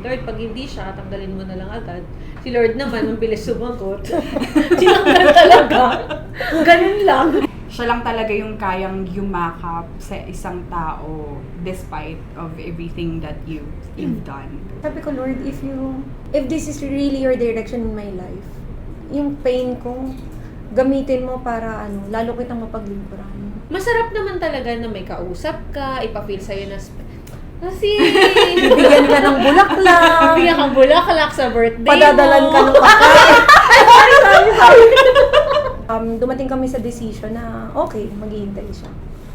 Lord, pag hindi siya, tanggalin mo na lang agad. Si Lord naman, ang bilis sumagot. Tinanggal talaga. Ganun lang. Siya lang talaga yung kayang yumakap sa isang tao despite of everything that you've done. Sabi ko, Lord, if this is really your direction in my life, yung pain ko, gamitin mo para lalo kitang mapaglingkuran. Masarap naman talaga na may kausap ka, ipafeel sa'yo na kasi Bibigyan ka ng bulaklak. bigyan kang bulaklak sa birthday Padadalan mo. ka ng pagkain. sorry. Dumating kami sa decision na okay, maghihintay siya.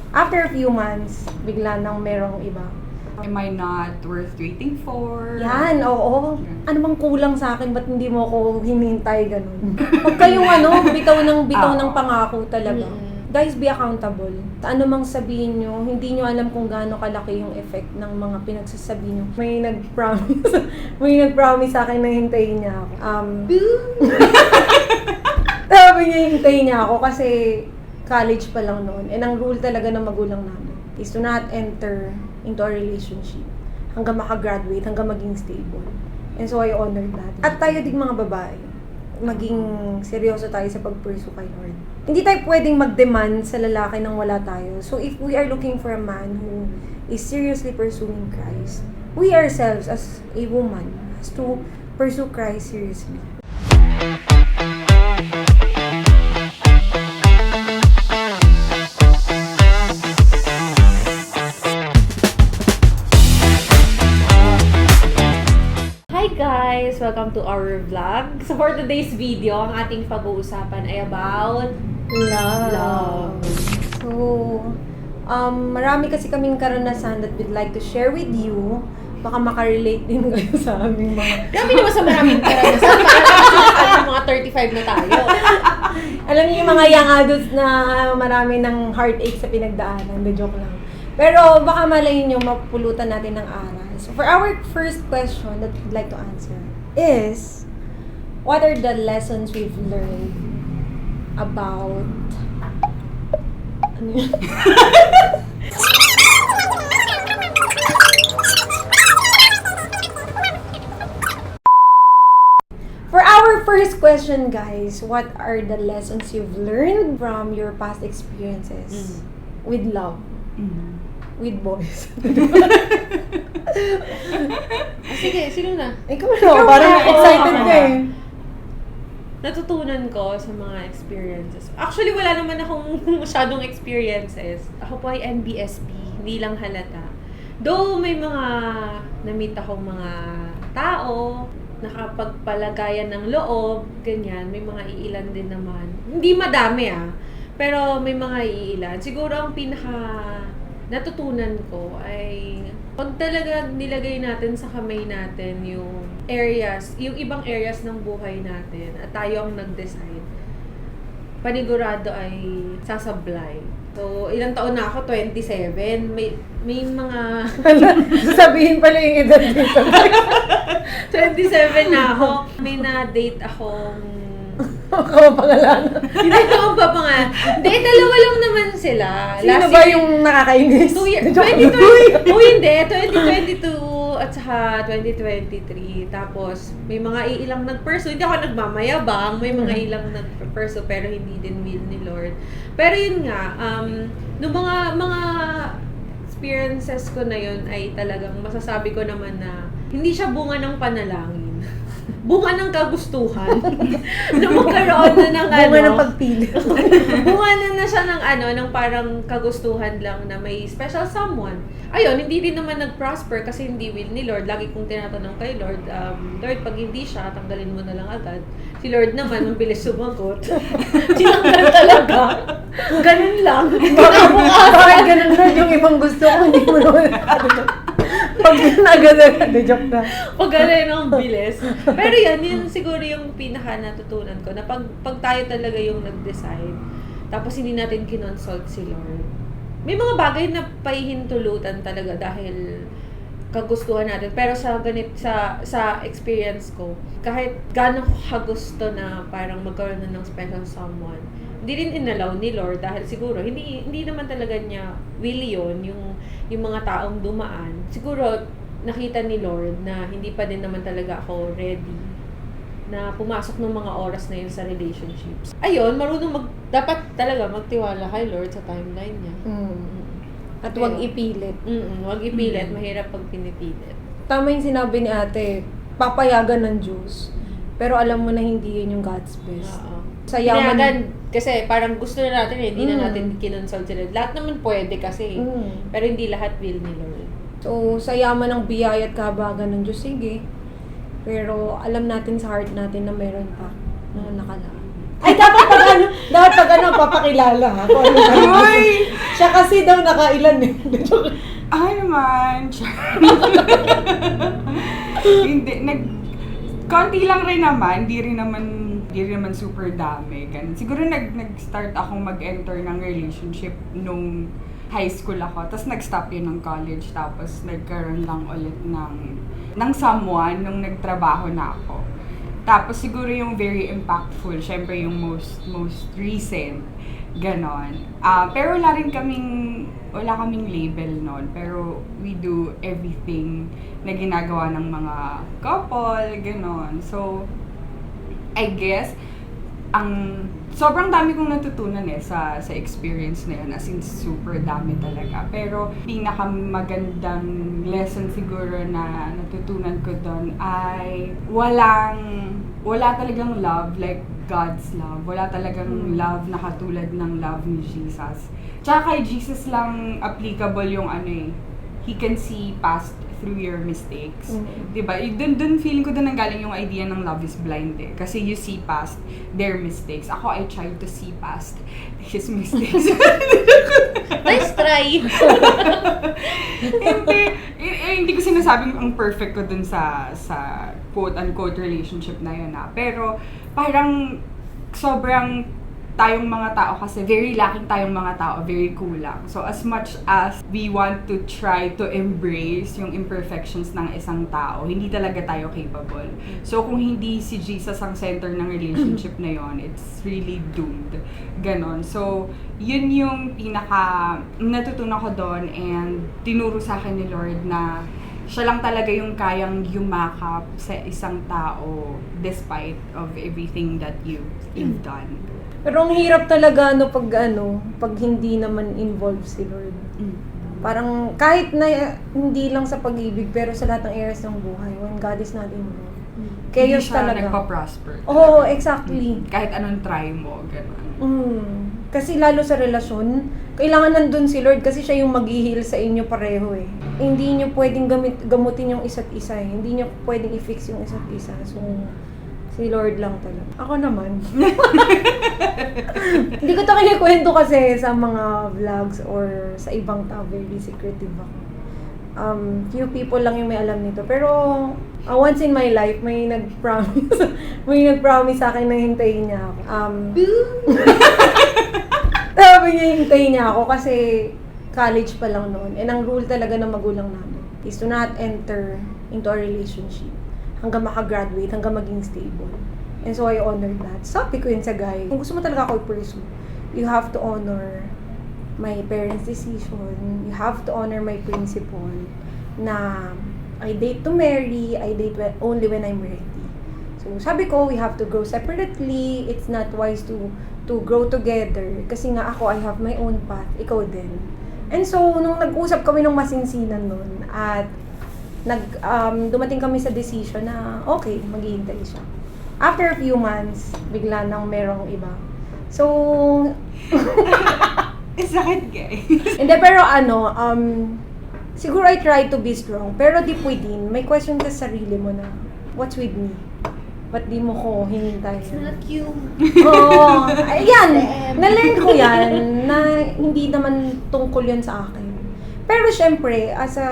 After a few months, bigla nang merong iba. Am I not worth waiting for? Yan, oo. Ano bang kulang sa akin? Ba't hindi mo ako hinintay ganun? Huwag kayong bitaw ng pangako talaga. Guys, be accountable. Ano mang sabihin nyo, hindi nyo alam kung gaano kalaki yung effect ng mga pinagsasabi nyo. May nag-promise sa akin na hintayin niya ako. Sabi niya hintayin niya ako kasi college pa lang noon. And ang rule talaga ng magulang namin is to not enter into a relationship hanggang makagraduate, hanggang maging stable. And so I honored that. At tayo ding mga babae, maging seryoso tayo sa pag-pursue kay Lord. Hindi tayo pwedeng mag-demand sa lalaki nang wala tayo. So if we are looking for a man who is seriously pursuing Christ, we ourselves as a woman has to pursue Christ seriously. Hi guys! Welcome to our vlog. So for today's video, ang ating pag-uusapan ay about love. So, marami kasi kaming karanasan that we'd like to share with you. Baka makarelate din kayo sa aming mga... Grabe naman sa maraming karanasan. Parang mga 35 na tayo. Alam niyo yung mga young adults na marami ng heartache sa pinagdaanan. The joke lang. Pero baka malayin nyo, mapulutan natin ng aral. So for our first question that we'd like to answer is, what are the lessons we've learned about... Ano yun? For our first question, guys, what are the lessons you've learned from your past experiences with love? With boys? Sige, sino na? Ikaw na, parang excited ka eh. Natutunan ko sa mga experiences. Actually, wala naman akong masyadong experiences. Ako po ay NBSP, hindi lang halata. Though may mga na-meet akong mga tao, nakapagpalagayan ng loob, ganyan, may mga iilan din naman. Hindi madami pero may mga iilan. Siguro ang natutunan ko ay pag talaga nilagay natin sa kamay natin yung ibang areas ng buhay natin at tayo ang nag-decide, panigurado ay sasablay. So, ilang taon na ako? 27. May mga... Sasabihin pala yung edad dito. 27 na ako. May na-date akong... Kapapangalanan. Hindi ko ang papangalan. Hindi, dalawa lang naman sila. Sino ba yung nakakainis? 2022 at saka 2023. Tapos, may mga ilang nag-pursue. Hindi ako nagmamayabang. May mga ilang nag-pursue pero hindi din will ni Lord. Pero yun nga, nung mga experiences ko na yun ay talagang masasabi ko naman na hindi siya bunga ng panalangin. Bunga ng kagustuhan. Na magkaroon na ng bunga ng pagpili. bunga na siya ng parang kagustuhan lang na may special someone. Ayun, hindi din naman nag-prosper kasi hindi will ni Lord. Lagi kong tinatanong kay Lord, Lord, pag hindi siya, tanggalin mo na lang agad. Si Lord naman, ang bilis sumagot. Tinanggal talaga. Ganun lang. Bakit ganun na yung ibang gusto ko, hindi mo naman. Pag agad-agad, joke na. Pag ang bilis. Pero yun siguro yung pinaka natutunan ko na pag tayo talaga yung nag-decide, tapos hindi natin kinonsult si Lord. May mga bagay na pahihintulutan talaga dahil kagustuhan natin. Pero sa experience ko, kahit gaano ko kagusto na parang magkaroon na ng special someone, hindi rin inalaw ni Lord dahil siguro hindi naman talaga niya will yun yung mga taong dumaan. Siguro nakita ni Lord na hindi pa din naman talaga ako ready na pumasok ng mga oras na yun sa relationships. Ayun, dapat talaga magtiwala kay Lord sa timeline niya. At huwag ipilit. Huwag ipilit, mahirap pag pinipilit. Tama yung sinabi ni ate, papayagan ng Diyos. Pero alam mo na hindi yun yung God's best. Oo. Sa yaman. Pinayagan, kasi parang gusto na natin hindi na Mm. natin kinonsult sila. Lahat naman pwede kasi. Pero hindi lahat will ni Lord. So, sa yaman ng biyaya at kahabagan ng Diyos, sige. Pero alam natin sa heart natin na meron pa na nakalaan. Ay, dapat pag ano, papakilala ha. Kung ano ba. Uy! Siya kasi daw nakailan eh. Naman. Hindi, konti lang rin naman, di rin naman super dami. Ganun. Siguro nag-start akong mag-enter ng relationship nung high school ako, tapos nag-stop yun ng college, tapos nagkaroon lang ulit ng someone nung nagtrabaho na ako. Tapos siguro yung very impactful, syempre yung most recent, ganon. Pero wala kaming label nun, pero we do everything na ginagawa ng mga couple, ganon. So, I guess, sobrang dami kong natutunan sa experience na yun, as in super dami talaga. Pero pinakamagandang lesson siguro na natutunan ko doon ay wala talagang love like God's love. Wala talagang love na katulad ng love ni Jesus. Tsaka kay Jesus lang applicable yung He can see past through your mistakes. Diba? Dun feeling ko dun nanggaling yung idea ng love is blind eh. Kasi you see past their mistakes. Ako, I tried to see past his mistakes. Nice try! Hindi ko sinasabing ang perfect ko dun sa quote-unquote relationship na yun Pero parang sobrang tayong mga tao kasi very lacking tayong mga tao, very kulang. So as much as we want to try to embrace yung imperfections ng isang tao, hindi talaga tayo capable. So kung hindi si Jesus ang center ng relationship na yon, it's really doomed. Ganon. So yun yung natutunan ko doon, and tinuro sa akin ni Lord na siya lang talaga yung kayang yumakap sa isang tao despite of everything that you've done. Pero ang hirap talaga pag hindi naman involved si Lord. Parang kahit na hindi lang sa pag-ibig, pero sa lahat ng areas ng buhay, when God is not involved. Chaos Hindi siya talaga. nagpa-prosper. Oo, exactly. Kahit anong try mo, gano'n. Kasi lalo sa relasyon, kailangan nandun si Lord kasi siya yung mag-i-heal sa inyo pareho eh. Hindi nyo pwedeng gamutin yung isa't isa eh. Hindi nyo pwedeng i-fix yung isa't isa. So, si Lord lang talaga. Ako naman. Hindi ko ito kinikwento kasi sa mga vlogs or sa ibang tao. Very secretive ako. Few people lang yung may alam nito. Pero, once in my life, may nag-promise sa akin na hintayin niya ako. Sabi niya, hintayin niya ako kasi college pa lang noon. And ang rule talaga ng magulang namin is to not enter into a relationship hanggang makagraduate, hanggang maging stable. And so I honored that. Sabi ko yun sa guy, kung gusto mo talaga ako i-pursue, you have to honor my parents' decision. You have to honor my principle na I date to marry, I date only when I'm ready. So sabi ko, we have to grow separately. It's not wise to grow together. Kasi nga ako, I have my own path. Ikaw din. And so, nung nag-usap kami ng masinsinan nun, at dumating kami sa decision na okay, maghihintay siya. After a few months, bigla nang merong iba. So, Sakit, guys. hindi, pero siguro I try to be strong. Pero deep within, may question ka sa sarili mo na, what's with me? Ba't di mo ko hinintay? It's not you. Oo. Ayan, na-learn ko yan na hindi naman tungkol yun sa akin. Pero syempre, as a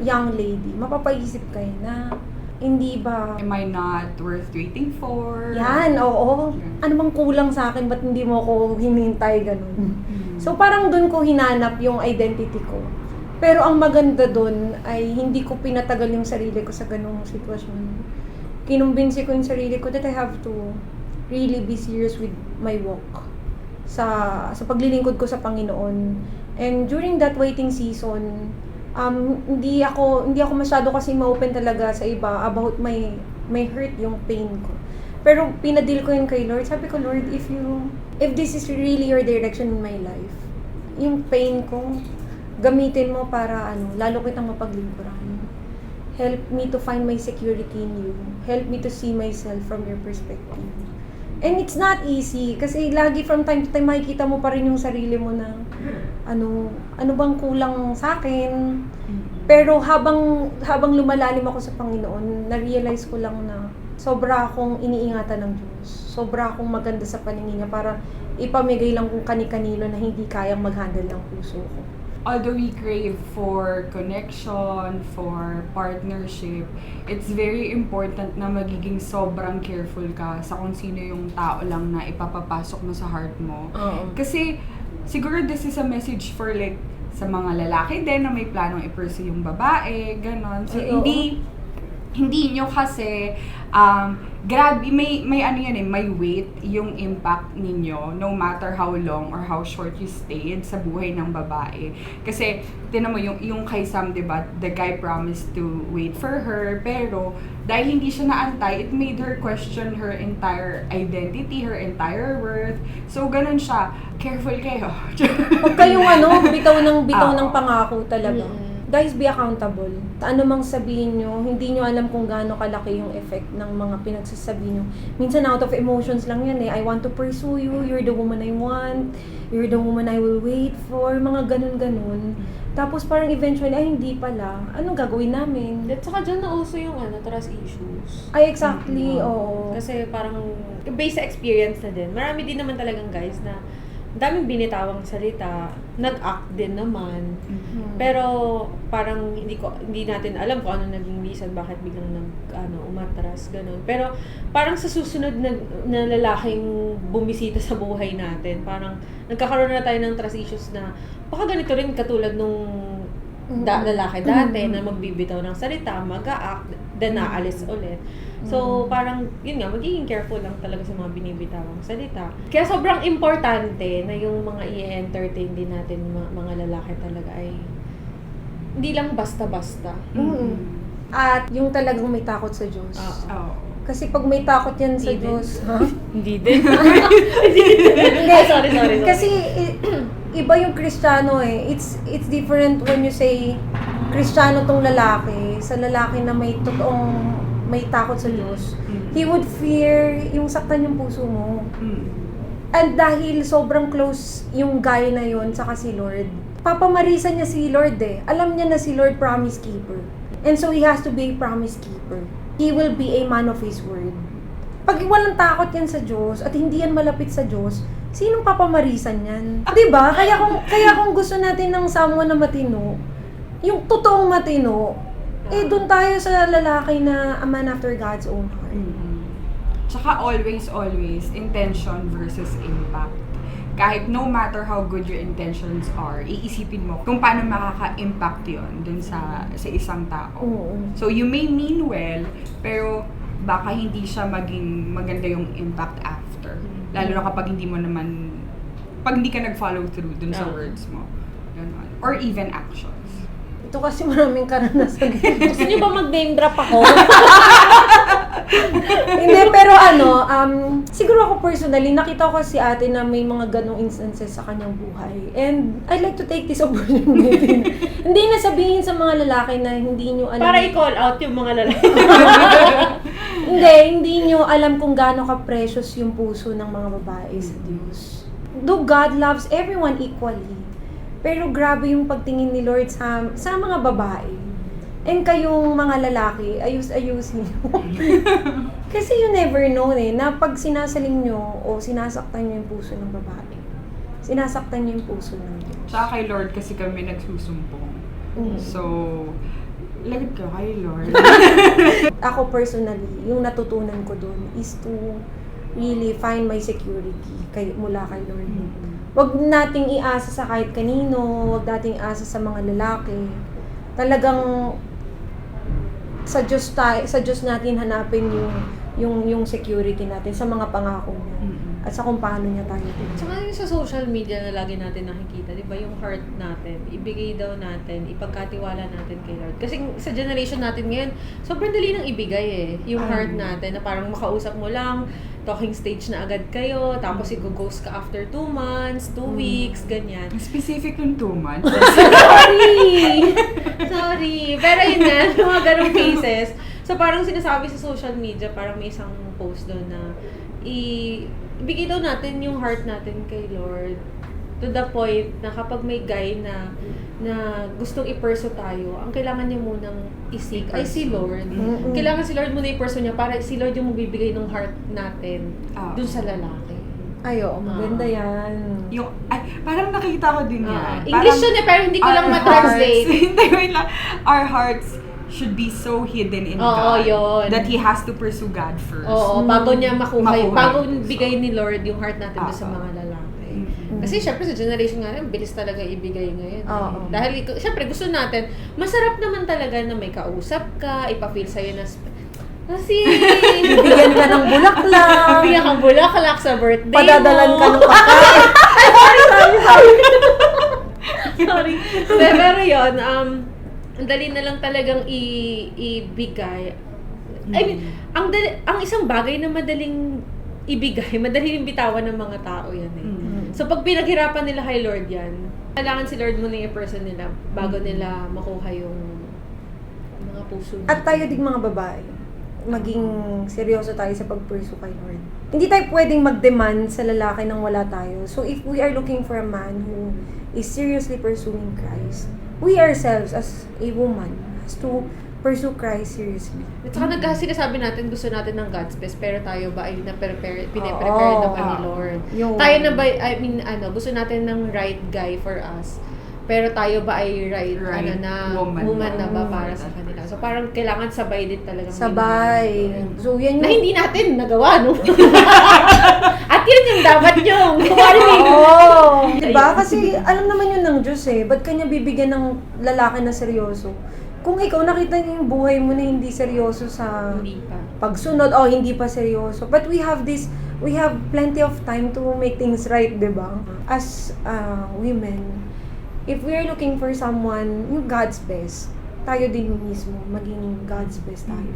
young lady, mapapaisip kayo na hindi ba... Am I not worth waiting for? Yan, oo. Ano bang kulang sa akin? Ba't hindi mo ko hinintay ganun? So parang dun ko hinanap yung identity ko. Pero ang maganda dun ay hindi ko pinatagal yung sarili ko sa ganung sitwasyon. Kinumbinsi ko yung sarili ko that I have to really be serious with my walk sa paglilingkod ko sa Panginoon. And during that waiting season, Hindi ako masyado kasi ma-open talaga sa iba about may hurt yung pain ko. Pero pinadil ko yun kay Lord. Sabi ko, Lord, if this is really your direction in my life, yung pain ko, gamitin mo para lalo kitang mapaglingkuran. Help me to find my security in you. Help me to see myself from your perspective. And it's not easy kasi lagi from time to time makikita mo pa rin yung sarili mo na ano bang kulang sa akin. Pero habang lumalalim ako sa Panginoon, na-realize ko lang na sobra akong iniingatan ng Diyos. Sobra akong maganda sa paningin niya para ipamigay lang kung kani-kanino na hindi kayang mag-handle ng puso ko. Although we crave for connection, for partnership, it's very important na magiging sobrang careful ka sa kung sino yung tao lang na ipapapasok mo sa heart mo. Kasi siguro this is a message for like sa mga lalaki din na may planong i-pursue yung babae, ganon. So hindi nyo kasi grabe, may ano yan may weight yung impact ninyo no matter how long or how short you stayed sa buhay ng babae. Kasi, tinan mo, yung kay Sam, diba, the guy promised to wait for her, pero dahil hindi siya naantay, it made her question her entire identity, her entire worth. So, ganun siya. Careful kayo. Huwag kayong bitaw ng pangako talaga. Guys, be accountable. Ano mang sabihin nyo, hindi nyo alam kung gaano kalaki yung effect ng mga pinagsasabi nyo. Minsan out of emotions lang yan I want to pursue you, you're the woman I want, you're the woman I will wait for, mga ganun-ganun. Tapos parang eventually, hindi pala. Anong gagawin namin? At saka dyan na also yung trust issues. Ay, exactly, oo. Kasi parang, based sa experience na din, marami din naman talagang guys na daming binitawang salita, nag-act din naman. Pero parang hindi natin alam kung ano naging reason bakit biglang umatras ganun. Pero parang sa susunod na lalaking bumisita sa buhay natin, parang nagkakaroon na tayo ng trust issues na baka ganito rin katulad nung lalaki dati na magbibitaw ng salita, mag-a-act, then naalis ulit. So, parang, yun nga, magiging careful lang talaga sa mga binibitawang salita. Kaya sobrang importante na yung mga i-entertain din natin, mga lalaki talaga ay hindi lang basta-basta. At yung talagang may takot sa Diyos. Kasi pag may takot yan sa Diyos, Hindi din. Hindi, sorry. Kasi iba yung Kristiyano It's different when you say Kristiyano tong lalaki, sa lalaki na may totoong may takot sa Diyos. He would fear yung saktan yung puso mo. And dahil sobrang close yung guy na yon saka si Lord, papamarisan niya si Lord Alam niya na si Lord promise keeper. And so he has to be a promise keeper. He will be a man of his word. Pag walang takot yan sa Diyos at hindi yan malapit sa Diyos, sinong papamarisan yan? Diba? Kaya kung gusto natin ng someone na matino, yung totoong matino, doon tayo sa lalaki na a man after God's own heart. Tsaka always, intention versus impact. Kahit no matter how good your intentions are, iisipin mo kung paano makaka-impact yun dun sa isang tao. So, you may mean well, pero baka hindi siya maging maganda yung impact after. Lalo na kapag hindi ka nag-follow through dun sa words mo. Ganun. Or even actions. Ito kasi maraming karanasan. Gusto niyo ba mag-name drop ako? Hindi, pero siguro ako personally, nakita ko si ate na may mga ganong instances sa kanyang buhay. And I'd like to take this opportunity. Hindi na sabihin sa mga lalaki na hindi nyo alam. Para i-call out yung mga lalaki. Hindi nyo alam kung gaano ka-precious yung puso ng mga babae sa Diyos. Though God loves everyone equally, pero grabe yung pagtingin ni Lord sa mga babae. And kayong mga lalaki, ayusin nyo. Kasi you never know na pag sinasaling nyo o sinasaktan nyo yung puso ng babae, sinasaktan nyo yung puso ng Diyos. Tsaka kay Lord kasi kami nagsusumbong. So, lagad ka kay Lord. Ako personally, yung natutunan ko dun is to really find my security mula kay Lord. Wag nating iasa sa kahit kanino, wag nating iasa sa mga lalaki. Talagang sa Diyos natin hanapin yung security natin sa mga pangako niya. at sa kung paano niya tayo din. Tsaka yung sa social media na lagi natin nakikita, di ba, yung heart natin, ibigay daw natin, ipagkatiwala natin kay Lord. Kasi sa generation natin ngayon, sobrang dali nang ibigay yung heart natin, na parang makausap mo lang, talking stage na agad kayo, tapos i-ghost ka after 2 months, 2 weeks, ganyan. Specific yung 2 months. Sorry. Pero yun nga, yung mga ganong cases. So parang sinasabi sa social media, parang may isang post doon na ibigay daw natin yung heart natin kay Lord to the point na kapag may guy na gustong i-pursue tayo, ang kailangan niya munang isik ay si Lord. Mm-mm. Kailangan si Lord muna i-pursue niya para si Lord yung magbibigay ng heart natin dun sa lalaki. Ay, oo, maganda yan. Yung, parang nakita ko din yan. English yun pero hindi ko lang ma-translate. Hindi, wait lang. Our hearts should be so hidden in God yun. that He has to pursue God first. Oo, bago niya makuha Makuha. bago bigay ni Lord yung heart natin doon sa mga lalaki. Mm-hmm. Kasi syempre sa generation ngayon, bilis talaga ibigay ngayon. Oo. Dahil syempre gusto natin, masarap naman talaga na may kausap ka, ipa-feel sa'yo na kasi Bibigyan ka ng bulaklak. bigyan kang bulaklak sa birthday Padadalan mo. ka ng pagkain. Sorry. Pero yun, ang dali na lang talagang ibigay. I mean, ang isang bagay na madaling ibigay, madaling bitawan ng mga tao yan eh. So pag pinaghirapan nila kay Lord yan, kailangan si Lord muna yung person nila bago nila makuha yung mga puso nila. At tayo ding mga babae, maging seryoso tayo sa pag-pursue kay Lord. Hindi tayo pwedeng mag-demand sa lalaki nang wala tayo. So if we are looking for a man who is seriously pursuing Christ, we ourselves as a woman has to pursue Christ seriously. At saka sinasabi natin, gusto natin ng God's best, pero tayo ba ay pinaprepare na ba ni Lord? Tayo na ba, gusto natin ng right guy for us, pero tayo ba ay right woman na ba para sa kanila? So parang kailangan sabay din talaga. Sabay. So yan Na yung... hindi natin nagawa, no? At yun yung dapat yung Oo. Diba? Kasi alam naman yun ng Diyos eh. Ba't kanya bibigyan ng lalaki na seryoso? Kung ikaw nakita niyo yung buhay mo na hindi seryoso sa Hindi pa. pagsunod, hindi pa seryoso. But we have plenty of time to make things right, diba? As women, if we are looking for someone, yung God's best, tayo din mismo, maging God's best tayo.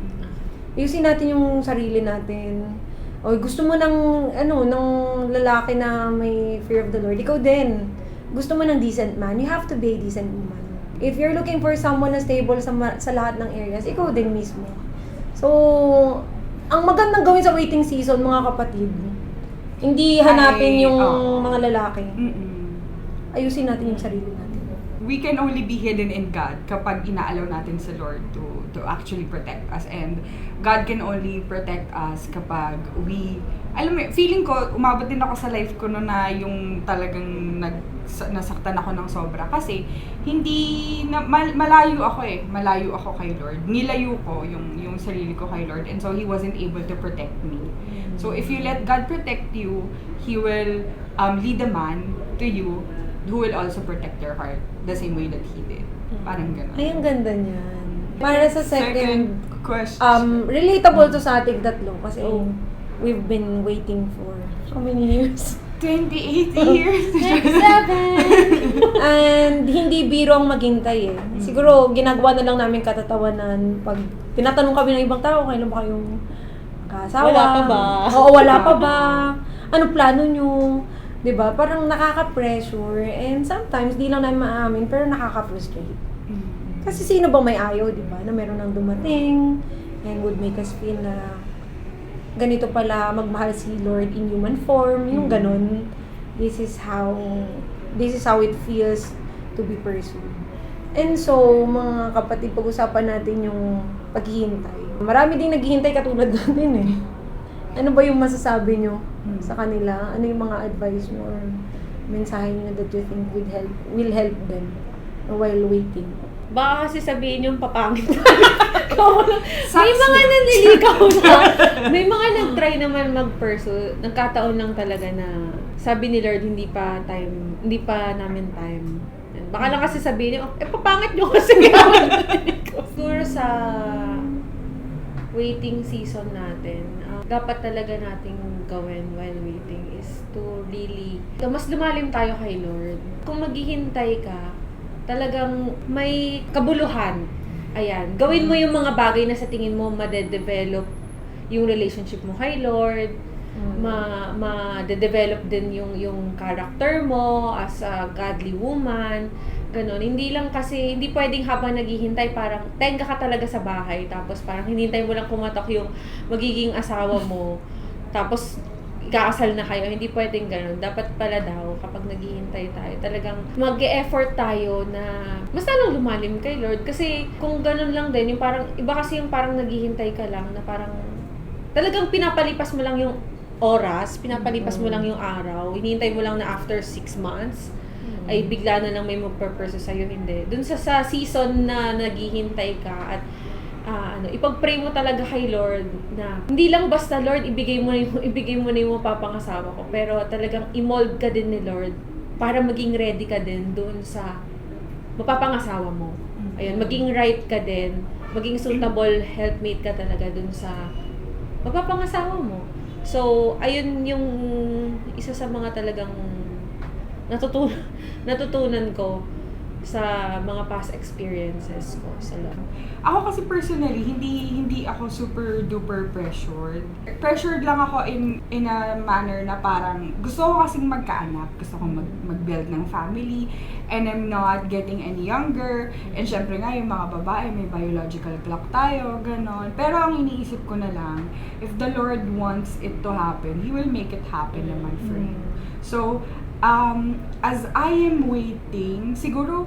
Ayusin natin yung sarili natin. O gusto mo ng lalaki na may fear of the Lord, ikaw din. Gusto mo ng decent man, you have to be a decent woman. If you're looking for someone na stable sa lahat ng areas, ikaw din mismo. So, ang magandang gawin sa waiting season, mga kapatid, hindi hanapin yung mga lalaki. Ayusin natin yung sarili natin. We can only be hidden in God kapag inaalaw natin sa Lord to actually protect us. And God can only protect us kapag feeling ko, umabot din ako sa life ko no na yung talagang nasaktan ako ng sobra. Kasi, malayo ako kay Lord. Nilayo ko yung sarili ko kay Lord. And so, He wasn't able to protect me. So, if you let God protect you, He will lead a man to you who will also protect your heart the same way that He did. Parang gano'n. Ay, ang ganda niyan. Para sa second question. relatable to sa ating tatlo kasi we've been waiting for how many years? 28 years. 7! And hindi biro ang maghintay eh. Siguro ginagawa na lang namin katatawanan pag tinatanong kami ng ibang tao, kailan ba kayong kasawa? Wala pa ba? Oo, wala pa ba? Ano plano nyo? 'Di ba? Parang nakaka-pressure and sometimes di lang namin maamin pero nakaka-frustrate. Kasi sino ba may ayaw, 'di ba? Na meron nang dumating and would make us feel na ganito pala magmahal si Lord in human form, yung ganon. This is how it feels to be pursued. And so, mga kapatid, pag-usapan natin yung paghihintay. Marami ding naghihintay katulad natin eh. Ano ba yung masasabi nyo sa kanila? Ano yung mga advice nyo or mensahe nyo that you think will help them while waiting? Baka kasi sabihin yung papangit. May mga nanliligaw na. May mga nag-try naman mag-pursue. Nagkataon lang talaga na sabi ni Lord, hindi pa namin time. Baka lang kasi sabihin niyo, papangit nyo kasi. Siguro sa waiting season natin, dapat talaga nating gawin while waiting is to really, mas lumalim tayo kay Lord. Kung maghihintay ka, talagang may kabuluhan. Ayan, gawin mo yung mga bagay na sa tingin mo madedevelop yung relationship mo kay Lord, ma-develop din yung character mo as a godly woman, ganon. Hindi lang kasi, hindi pwedeng habang naghihintay parang tenga ka talaga sa bahay, tapos parang hinintay mo lang kumatok yung magiging asawa mo, tapos ikakasal na kayo. Hindi pwedeng ganon. Dapat pala daw, kapag naghihintay tayo, talagang mag-e-effort tayo na mas lalong lumalim kay Lord. Kasi kung ganon lang din, yung parang, iba kasi yung parang naghihintay ka lang, na parang talagang pinapalipas mo lang yung oras, pinapalipas mo lang yung araw, hinihintay mo lang na after 6 months, ay bigla na lang may magpurpose sa'yo. Hindi. Dun sa season na naghihintay ka at ipag-pray mo talaga kay Lord na hindi lang basta Lord ibigay mo na yung mapapangasawa ko, pero talagang i-mold ka din ni Lord para maging ready ka din doon sa mapapangasawa mo. Ayun, maging right ka din, maging suitable helpmate ka talaga doon sa mapapangasawa mo. So, ayun yung isa sa mga talagang natutunan ko sa mga past experiences ko sa love. Ako kasi personally, hindi ako super duper pressured. Pressured lang ako in a manner na parang gusto ko kasing magkaanak, gusto ko mag-build ng family, and I'm not getting any younger. And syempre nga, yung mga babae, may biological clock tayo, ganon. Pero ang iniisip ko na lang, if the Lord wants it to happen, He will make it happen naman for you. So, as I am waiting, siguro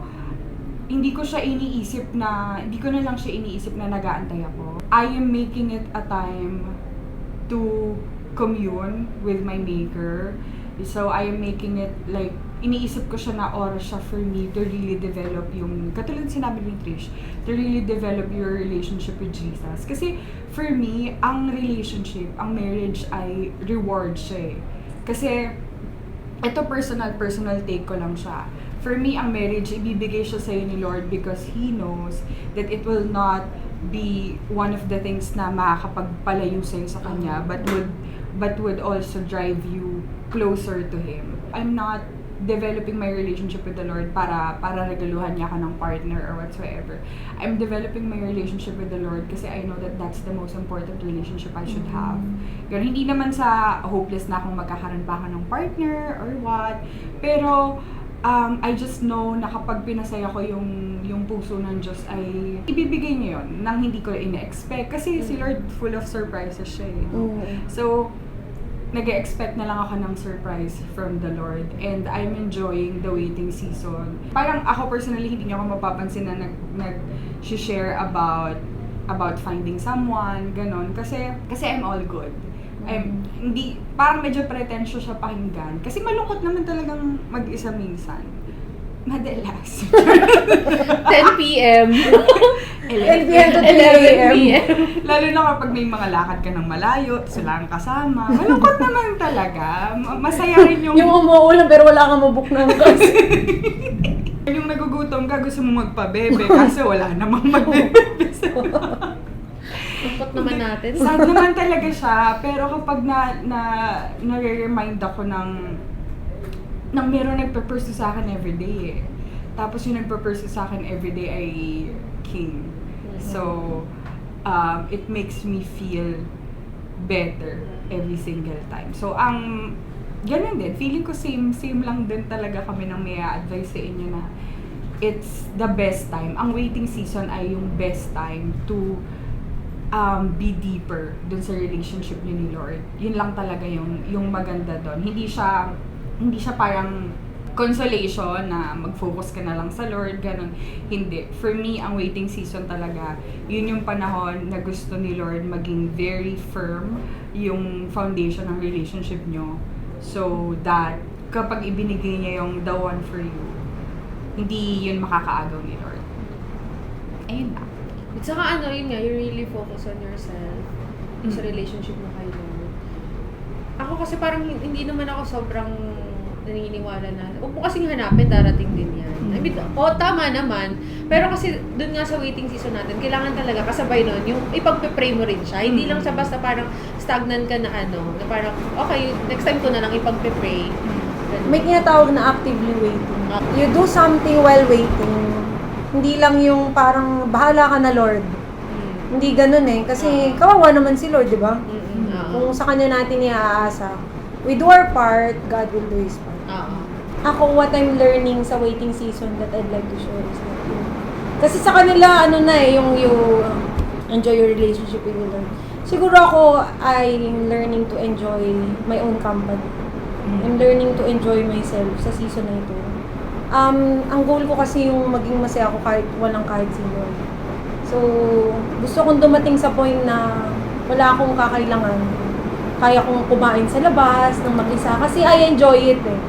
hindi ko na lang siya iniisip na nag-aantay ako. I am making it a time to commune with my Maker. So I am making it like, iniisip ko siya na oras siya for me to really develop yung, katulad sinabi ni Trish, to really develop your relationship with Jesus. Kasi for me, ang relationship, ang marriage ay reward siya eh. Kasi ito personal take ko lang siya. For me, ang marriage, ibibigay siya sa'yo ni Lord because He knows that it will not be one of the things na makakapagpalayo sa'yo sa Kanya, but would also drive you closer to Him. I'm not developing my relationship with the Lord para regaluhan niya ka ng partner or whatsoever. I'm developing my relationship with the Lord kasi I know that that's the most important relationship I should have. Pero hindi naman sa hopeless na akong magkakaroon pa ako ng partner or what. Pero I just know na kapag pinasaya ko yung puso ng Diyos ay ibibigay niya yun nang hindi ko ina-expect. Kasi si Lord full of surprises siya eh. So, nag-expect na lang ako ng surprise from the Lord, and I'm enjoying the waiting season. Parang ako personally, hindi niyo ako mapapansin na nag-share about finding someone, ganon. Kasi I'm all good. Hindi, parang medyo pretentious siya pakinggan. Kasi malungkot naman talagang mag-isa minsan. Madalas. 10 p.m. 11 p.m. to 11 p.m. Lalo na kapag may mga lakad ka ng malayo, sila ang kasama. Malungkot naman talaga. Masaya rin yung... Yung umuulan pero wala kang mabuk ng gas. Yung nagugutom ka, gusto mo magpabebe kasi wala namang magbebebe sa'yo. Lungkot naman natin. Sad naman talaga siya. Pero kapag nare-remind ako ng meron nagpe-pursue sa akin everyday eh. Tapos yung nagpe-pursue sa akin everyday ay King. So, it makes me feel better every single time. So, ganun din. Feeling ko same lang din talaga kami nang may advice sa inyo na it's the best time. Ang waiting season ay yung best time to be deeper dun sa relationship niyo ni Lord. Yun lang talaga yung maganda doon. Hindi siya parang consolation na mag-focus ka na lang sa Lord, ganun. Hindi. For me, ang waiting season talaga, yun yung panahon na gusto ni Lord maging very firm yung foundation ng relationship nyo. So that, kapag ibinigay niya yung the one for you, hindi yun makakaagaw ni Lord. Ayun na. At saka yun nga, you really focus on yourself, sa relationship mo kay Lord. Ako kasi parang hindi naman ako sobrang naniniwala na, huwag mo kasing hanapin, darating din yan. I mean, tama naman. Pero kasi dun nga sa waiting season natin, kailangan talaga kasabay nun, yung ipagpe-pray mo rin siya. Hindi lang siya basta parang stagnant ka na na parang, okay, next time ko na lang ipagpe-pray. Ganun. May tinatawag na actively waiting. You do something while waiting. Hindi lang yung parang, bahala ka na Lord. Hindi ganun eh. Kasi kawawa naman si Lord, di ba? Kung sa Kanya natin iaasa. We do our part, God will do His part. Ako, what I'm learning sa waiting season that I'd like to share is that kasi sa kanila, yung you enjoy your relationship with the Lord. Siguro ako, I'm learning to enjoy my own company. I'm learning to enjoy myself sa season na ito. Ang goal ko kasi yung maging masaya ako kahit walang kahit sino. So, gusto kong dumating sa point na wala akong kakailangan. Kaya kong kumain sa labas ng mag-isa kasi I enjoy it eh.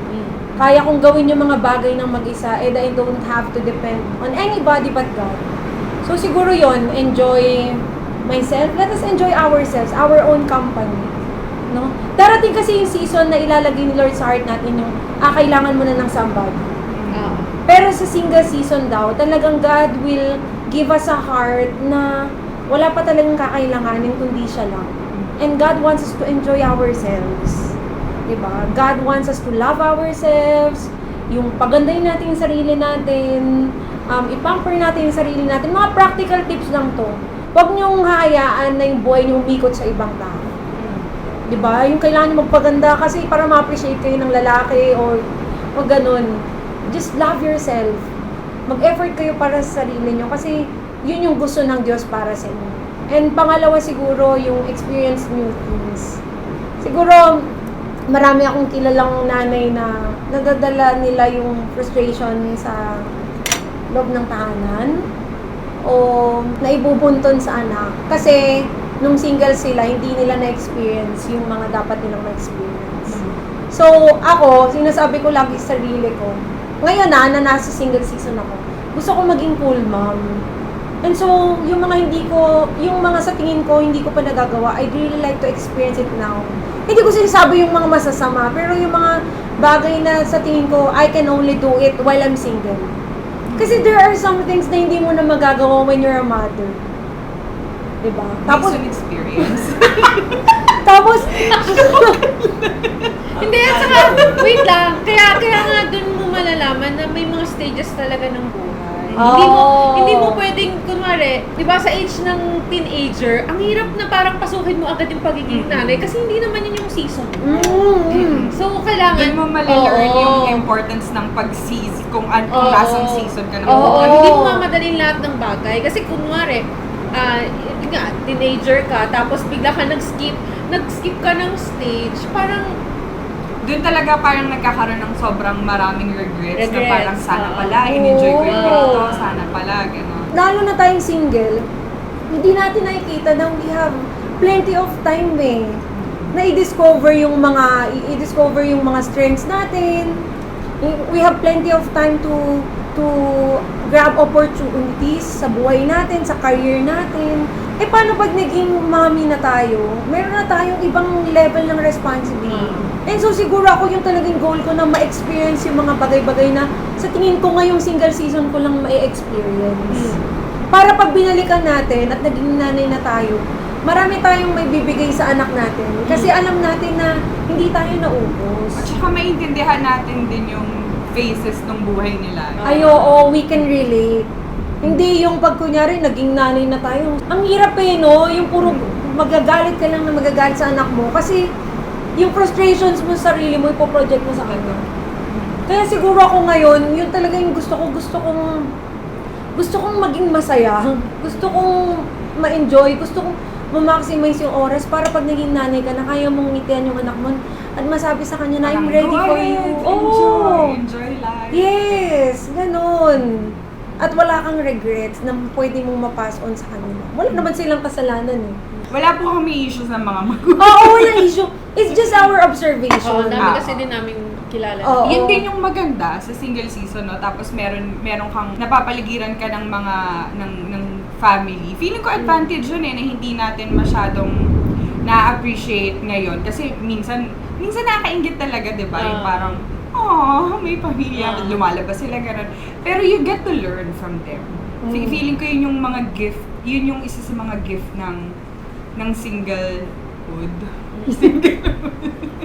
Kaya kong gawin yung mga bagay ng mag-isa and I don't have to depend on anybody but God. So siguro yon, enjoy myself. Let us enjoy ourselves, our own company. No? Darating kasi yung season na ilalagay ni Lord sa heart natin yung, kailangan mo na ng somebody. Pero sa single season daw, talagang God will give us a heart na wala pa talagang kakailanganin kundi siya lang. And God wants us to enjoy ourselves. Diba? God wants us to love ourselves, yung pagandahin natin yung sarili natin, ipamper natin yung sarili natin. Mga practical tips lang to. Huwag niyong hayaan na yung buhay niyo umikot sa ibang tao. Diba? Yung kailangan niyo magpaganda kasi para ma-appreciate kayo ng lalaki or ganun. Just love yourself. Mag-effort kayo para sa sarili niyo kasi yun yung gusto ng Diyos para sa inyo. And pangalawa siguro, yung experience new things. Siguro, marami akong kilalang nanay na nadadala nila yung frustration sa loob ng tahanan o naibubunton sa anak. Kasi nung single sila, hindi nila na-experience yung mga dapat nilang ma-experience. So ako, sinasabi ko lagi sa sarili ko, ngayon na nasa single season ako, gusto ko maging cool mom. And so, yung mga sa tingin ko, hindi ko pa nagagawa, I'd really like to experience it now. Hindi ko sinasabi yung mga masasama, pero yung mga bagay na sa tingin ko, I can only do it while I'm single. Kasi there are some things na hindi mo na magagawa when you're a mother. Diba? Tapos, an experience. Tapos, Hindi, at saka, wait lang, kaya nga dun mo malalaman na may mga stages talaga ng buhay. Hindi mo pwedeng, kunwari, di ba sa age ng teenager, ang hirap na parang pasukin mo agad yung pagiging nanay kasi hindi naman yun yung season. So, kailangan... Doon mo malalearn yung importance ng pag-seize kung nasang season ka na. Hindi mo mamadalin lahat ng bagay. Kasi kunwari, teenager ka, tapos bigla ka nag-skip ka ng stage, parang doon talaga parang nagkakaroon ng sobrang maraming regrets na parang sana pala, in-enjoy ko yung ganito, sana pala, gano'n. Lalo na tayong single, hindi natin nakikita na we have plenty of time na i-discover yung mga strengths natin. We have plenty of time to grab opportunities sa buhay natin, sa career natin. Paano pag naging mommy na tayo? Meron na tayong ibang level ng responsibility. And so siguro ako yung talagang goal ko na ma-experience yung mga bagay-bagay na sa tingin ko ngayong single season ko lang ma-experience. Para pag binalikan natin at naging nanay na tayo, marami tayong may bibigay sa anak natin. Kasi alam natin na hindi tayo naubos. At saka maintindihan natin din yung phases ng buhay nila. We can relate. Hindi yung pag kunyari naging nanay na tayo. Ang hirap no? Yung puro magagalit ka lang na magagalit sa anak mo. Kasi yung frustrations mo sa sarili mo, ipoproject mo sa kanya. Kaya siguro ako ngayon, yun talaga yung gusto kong maging masaya. Gusto kong ma-enjoy. Gusto kong ma-maximize yung oras para pag naging nanay ka na kaya mong ngitian yung anak mo at masabi sa kanya na I'm ready for you. Enjoy life. Yes, ganun. At wala kang regrets na pwede mong ma-pass on sa kanila. Wala naman silang kasalanan Wala po kami issue sa mga magulang. Walang issue. It's just our observation. Dami kasi din namin kilala. Yun din yung maganda sa single season, no? Tapos meron kang napapaligiran ka ng mga ng family. Feeling ko advantage yun na hindi natin masyadong na-appreciate ngayon kasi minsan nakakaingit talaga, 'di ba? Yung parang may pamilya, lumalabas sila, gano'n. Pero you get to learn from them. Feeling ko yun yung mga gift, yun yung isa sa mga gift ng singlehood.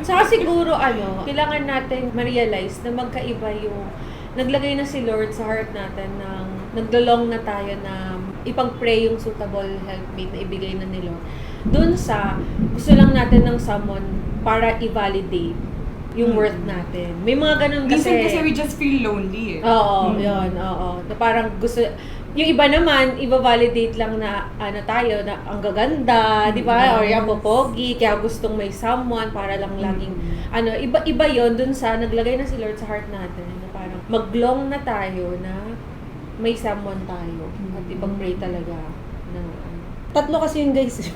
Saka siguro, kailangan natin ma-realize na magkaiba yung naglagay na si Lord sa heart natin ng nagdalong na tayo na ipag-pray yung suitable helpmate na ibigay na ni Lord. Doon sa gusto lang natin ng someone para i-validate yung worth natin. May mga ganun kasi. Minsan kasi we just feel lonely eh. Oo, yun, oo. Na parang gusto, yung iba naman, i-validate lang na tayo, na ang gaganda, di ba? Or yung popogi, kaya gustong may someone para lang laging, iba yon dun sa naglagay na si Lord sa heart natin, na parang maglong na tayo na may someone tayo. At ipag-pray talaga na Tatlo kasi yun, guys.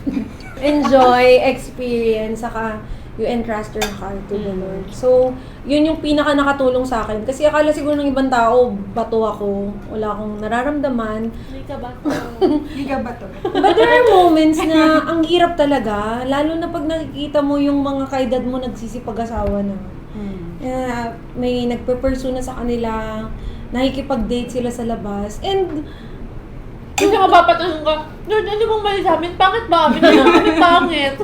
Enjoy, experience, saka you entrust your heart to the Lord. So, yun yung pinaka nakatulong sa akin. Kasi akala siguro ng ibang tao, bato ako, wala akong nararamdaman. may kabato. Higa ba to? But there are moments na ang hirap talaga, lalo na pag nakikita mo yung mga kaedad mo nagsisipag-asawa na. May nagpe-pursue na sa kanila, nakikipag-date sila sa labas, and Kasi kapapatanong ka, Lord, ano bang mali sa amin? Pangit ba kami? Ano kami pangit?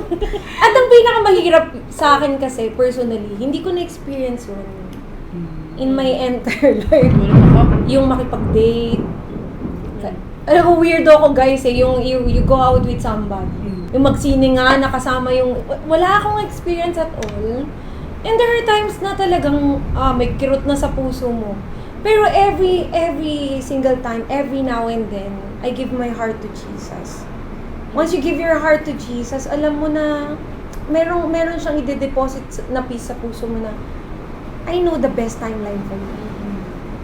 at ang pinakamahirap sa akin kasi, personally, hindi ko na-experience yun in my entire life. Yung makipag-date. Alam ko, weirdo ako guys eh, yung you go out with somebody. Yung magsine nga, nakasama yung, wala akong experience at all. And there are times na talagang may kirot na sa puso mo. Pero every single time, every now and then, I give my heart to Jesus. Once you give your heart to Jesus, alam mo na meron siyang i-deposit na peace sa puso mo na I know the best timeline for you.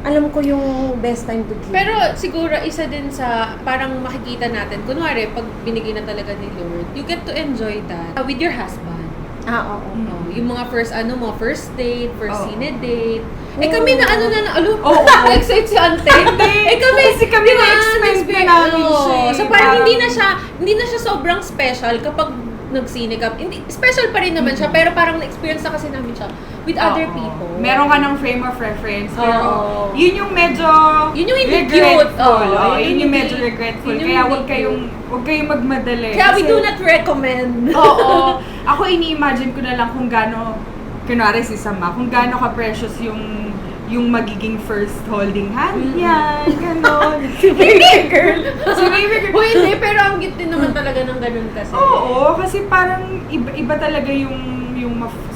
Alam ko yung best time to give. Pero siguro isa din sa parang makikita natin, kunwari pag binigay na talaga ni Lord, you get to enjoy that with your husband. Oo. Yung mga first date, first cine date. Eh Oo. kami na excited si Ante. Eh kami, Kasi kami diba, na-expect na namin siya eh. So parang hindi na siya sobrang special kapag nagsine ka. Hindi, special pa rin naman siya, pero parang na-experience na kasi namin siya with other people. Meron ka ng frame of reference, pero Oo. yun yung medyo Yun yung hindi regretful. cute. Oo, Yun yung medyo hindi- regretful. yun yung Kaya hindi huwag kayong magmadali. Kaya we Kasi- do not recommend. Oo. Ako ini-imagine ko na lang kung gaano, kunwari si Sama, kung gaano ka-precious yung magiging first holding hand yan, gano'n. Si baby girl. Uy, hindi, pero ang cute din naman talaga ng ganun kasi. Oo, kasi parang iba talaga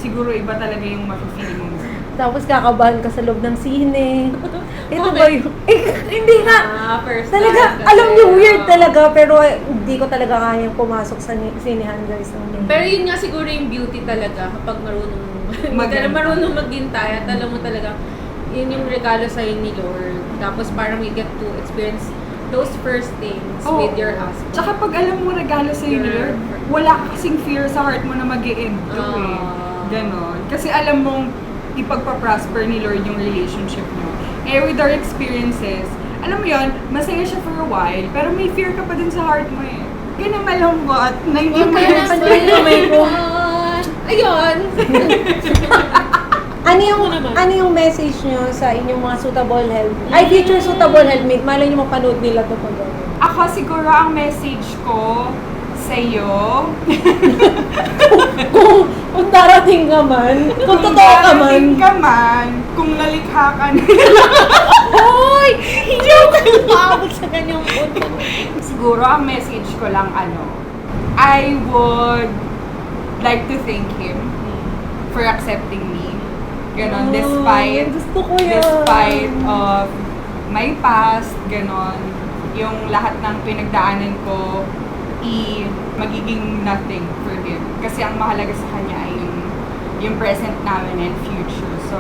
siguro iba talaga yung mafe-feel mo. Tapos kakabahan ka sa loob ng sine. Ito ba yung... hindi nga. First Talaga, time kasi. alam niyo, weird talaga, pero hindi ko talaga kayang pumasok sa sinehan, guys. Pero yun nga siguro yung beauty talaga kapag marunong maghintay at alam mo talaga yun yung regalo sa'yo ni Lord. Tapos parang you get to experience those first things with your husband. Tsaka pag alam mo regalo sa'yo ni Lord, wala ka kasing fear sa heart mo na mag-e-end to eh. Ganon. Kasi alam mong ipagpa-prosper ni Lord yung relationship mo. Eh, with our experiences, alam mo yun, masaya siya for a while, pero may fear ka pa din sa heart mo eh. Ganun malambot na hindi mo Ayun! Ano yung message nyo sa inyong mga suitable helpmate? Ay, future suitable helpmate. Malay nyo mapanood nila ito pag Ako siguro ang message ko sa'yo, kung darating ka man, kung totoo ka man. kung nalikha ka na. Hoy! Joke lang! Maabot sa ganyang punto. Siguro ang message ko lang I would like to thank Him for accepting me. Ganon, gusto ko yan. despite of my past, ganon, yung lahat ng pinagdaanan ko, magiging nothing for Him. Kasi ang mahalaga sa Kanya ay yung present namin and future. So,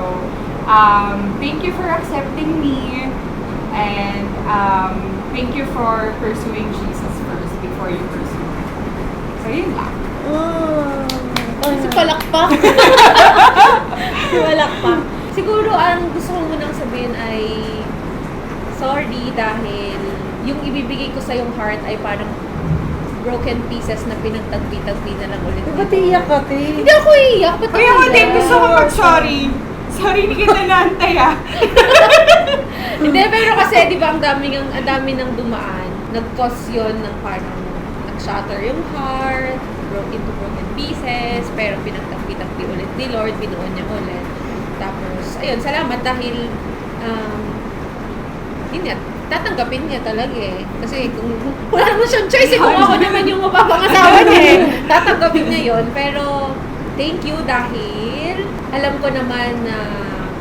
thank you for accepting me, and thank you for pursuing Jesus first before you pursue me. So, yun lang. Kasi palakpak. Wala pa. Siguro ang gusto ko munang sabihin ay sorry dahil yung ibibigay ko sa yung heart ay parang broken pieces na pinagtagpi-tagpi na lang ulit. Ba't iiyak ka, te? Hindi ako iiyak. Ba't Kaya ako mo din, iiyak? gusto ko mag-sorry. Sorry, hindi kita naantay ah. Hindi, pero kasi, di ba, ang dami ng dumaan. Nag-cause yun ng parang nag-shatter yung heart, broke into broken pieces, pero pinagtakpi-takpi ulit ni Lord, binuo niya ulit. Tapos, ayun, salamat dahil, yun nga, tatanggapin niya talaga eh. Kasi kung wala naman siyang choice, kung ako naman yung mapapangasawa niya eh, tatanggapin niya yun. Pero, thank you dahil alam ko naman na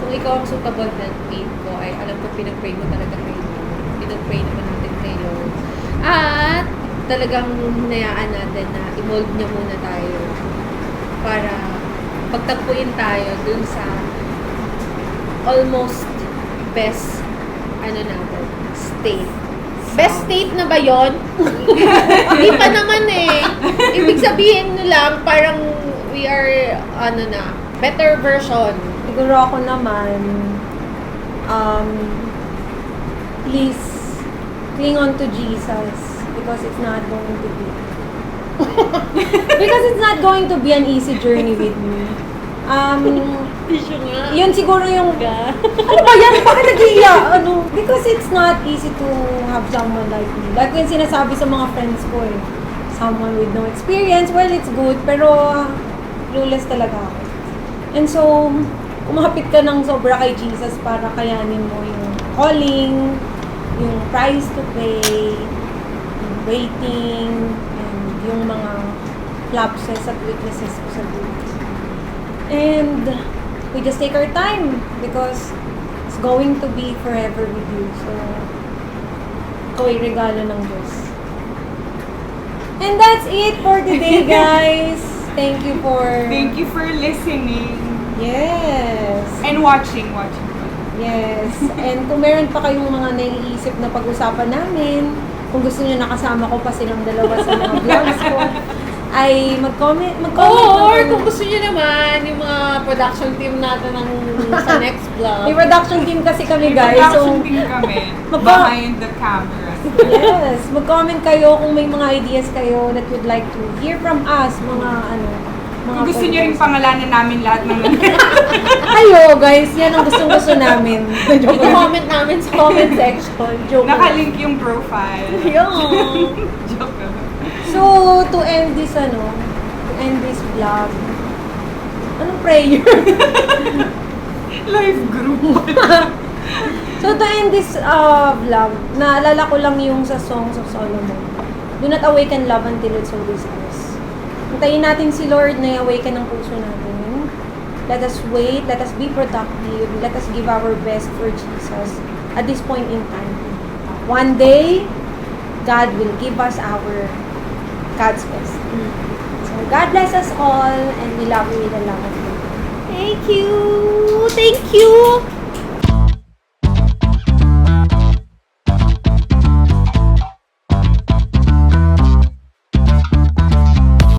kung ikaw ang suitable helpmate ko, ay alam ko pinag-pray mo talaga kay Lord. Pinag-pray naman natin kay Lord. At talagang hinayaan natin na i-mold niya muna tayo para pagtagpuin tayo dun sa almost best natin, state. Best state na ba yon? Hindi pa naman eh. Ibig sabihin nyo lang, parang we are, better version. Siguro ako naman, please, cling on to Jesus because it's not going to be because it's not going to be an easy journey with me. Issue nga. Yun siguro yung ano ba yan? Bakit nag-iiyak? Because it's not easy to have someone like me. Like yung sinasabi sa mga friends ko eh, someone with no experience, well, it's good, pero clueless talaga ako. And so, umapit ka ng sobra kay Jesus para kayanin mo yung calling, yung price to pay, yung waiting, and yung mga lapses at weaknesses ko sa buhay. And we just take our time because it's going to be forever with you. So, ikaw ay regalo ng Diyos. And that's it for today, guys. Thank you for listening. Yes. And watching. Yes. And kung meron pa kayong mga naiisip na pag-usapan namin, kung gusto niyo nakasama ko pa silang dalawa sa mga vlogs ko, ay mag-comment Or lang. kung gusto nyo naman, yung mga production team natin sa next vlog. May production team kasi kami, May guys. production team kami behind the camera. Yes. Mag-comment kayo kung may mga ideas kayo that would like to hear from us, mga Kung gusto nyo rin pangalanan namin lahat ng Ayo, guys. Yan ang gustong-gusto namin. I-comment namin sa comment section. Joke. nakalink yung profile. Yung. Joke lang. So, to end this vlog, anong prayer? Live group. So, to end this vlog, naalala ko lang yung sa Songs of Solomon. Do not awaken love until it's always ours. Hintayin natin si Lord na i-awaken ang puso natin. Let us wait, let us be productive, let us give our best for Jesus at this point in time. One day, God will give us God's best. So, God bless us all and we love you with the love of God. Thank you.